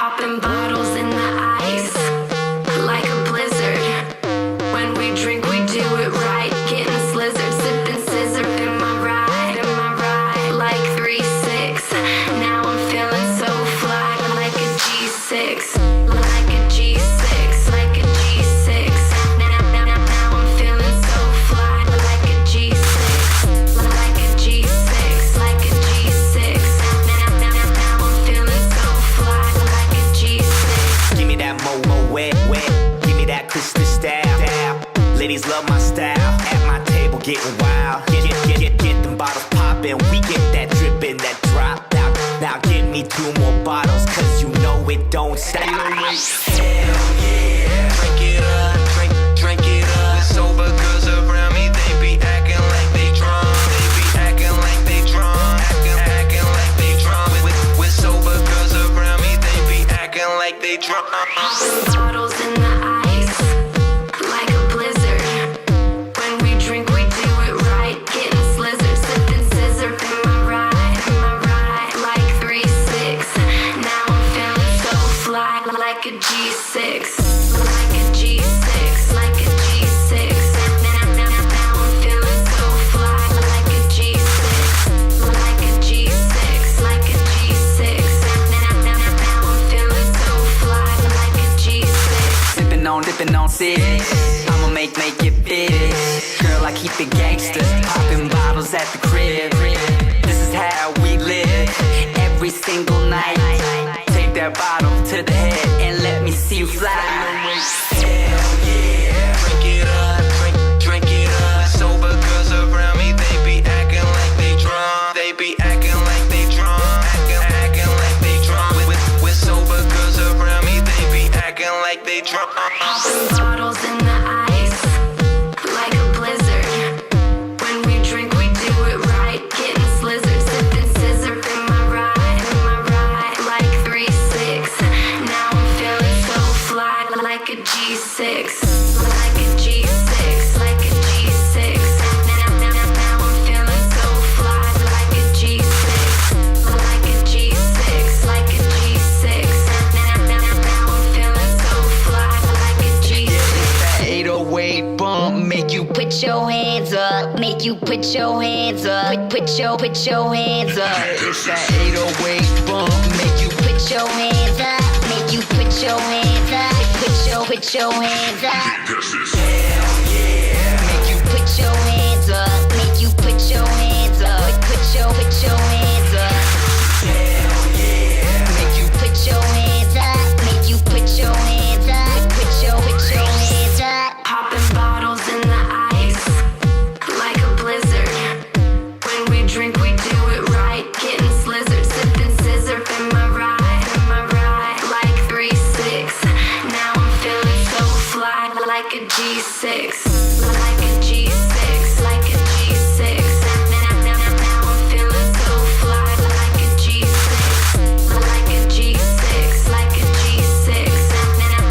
Popping bottles in the ice, like a blizzard. When we drink, we do it right. Getting slizzard, sipping scissor. Am I right? Am I right? Like 3-6. Now I'm feeling so fly, like a G6. Like a G6, like a G6. Now I'm feeling so fly, like a G6. Like a G6, like a G6. Now I'm feeling so fly, like a G6. Give me that mo wet, wet. Give me that crystal style. Ladies love my style. At my table getting wild. Get them bottles poppin'. We get that drippin', that drop. Now get me 2 more bottles, cause you know it don't stop. Hell yeah. Drink it up, drink it up. Sober girls around me, they be acting like they drunk. They be acting like they drunk. Acting like they drunk. With sober girls around me, they be acting like they drunk. Popping bottles in the ice, like a blizzard. When we drink, we do it right. Getting slizzard, sipping scissor. Am I right? Am I right? Like 3-6. Now I'm feeling so fly, like a G6. Like a G6, like a G6. Now I'm feeling so fly, like a G6. Like a G6, like a G6. Now I'm feeling so fly, like a G6. Dipping on six. I'ma make it big. Girl, I keep it gangsters. Popping bottles at the crib. This is how we live. Every single night. Take that bottle to the head and let me see you fly. Hell yeah. Drink it up, drink it up. Sober girls around me, they be acting like they drunk. They be acting like they drunk. Acting like they drunk. With sober girls around me, they be acting like they drunk. Popping bottles in the ice, like a blizzard. When we drink, we do it right. Getting slizzard, sipping scissor. Am I right? Am I right? Like 3-6. Now I'm feeling so fly, like a G6. Like a G6, like a G6. Now I'm feeling so fly, like a G6. Like a G6, like a G6. Now I'm feeling so fly, like a G6. 808 bump, make you Put your hands up, make you put your hands up. Put your hands up. It's that 808 bump, make you Put your hands up, make you put your hands up. Put your hands up. hell yeah. Make you put your hands up, make you put your hands up. Put your hands up. Hell yeah. Make you put your hands up, make you put your hands up. Put your hands up. Popping bottles in the ice, like a blizzard. When we drink, we do it right. Getting slizzard, sipping scissor. Am I right? Am I right? Like 3-6. Now I'm feeling so fly, like a G6. Like a G6, like a G6. Now I'm feeling so fly, like a G6. Like a G6, like a G6.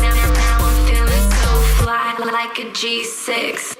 Now I'm feeling so fly, like a G6.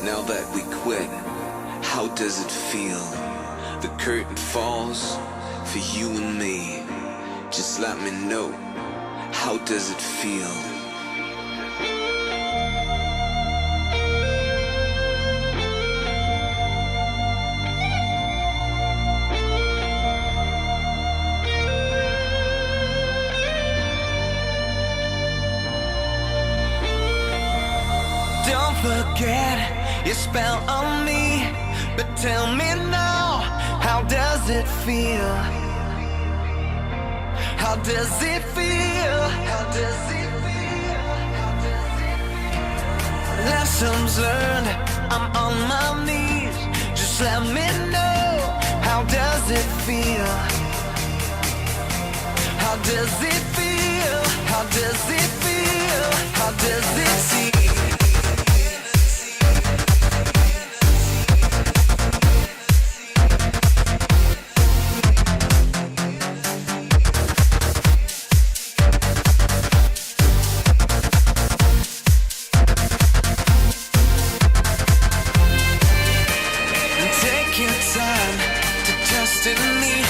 Now that we quit, how does it feel? The curtain falls for you and me. Just let me know, how does it feel? Don't forget your spell on me, but tell me now, how does it feel? How does it feel? How does it feel? How does it feel? Lessons learned, I'm on my knees. Just let me know, how does it feel? How does it feel? How does it feel? How does it feel? Take your time to trust in me.